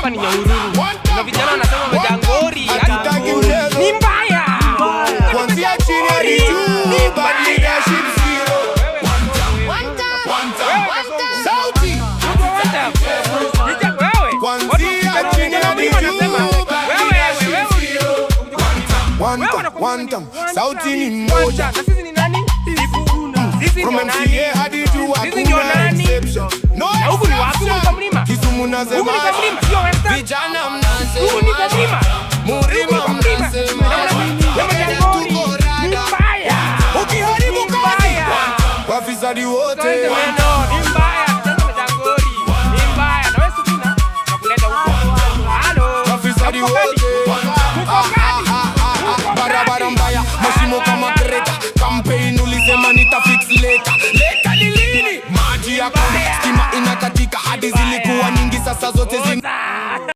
hapa ni Nyahururu. Na vijana wanasema Majangori. Ni mbaya. Kuanzia chini hadi juu, bad leadership zero. Sauti. Kuanzia chini hadi juu, one time. Sauti ni moja. Na sisi ni nani? From MCA hadi juu hakuna exception. No huku ni wapi? Huku ni mlima. Kisumu nasema. Huku ni mlima. Sio Western. Vijana mnasema. Huku ni mlima. Murima mnasema. Majangori. Ni mbaya. Ukiharibu kazi. Wafisadi wote. Ni mbaya. Sasa Majangori. Ni mbaya. Na wewe Sukina nakuleta huko. Halo. Wafisadi wote. Barabara mbaya. Mashimo kama kreta. Campaign ulisema nitafix later. Later ni lini? Maji hakuna. Stima inakatika hadi zilikuwa nyingi sasa zote zina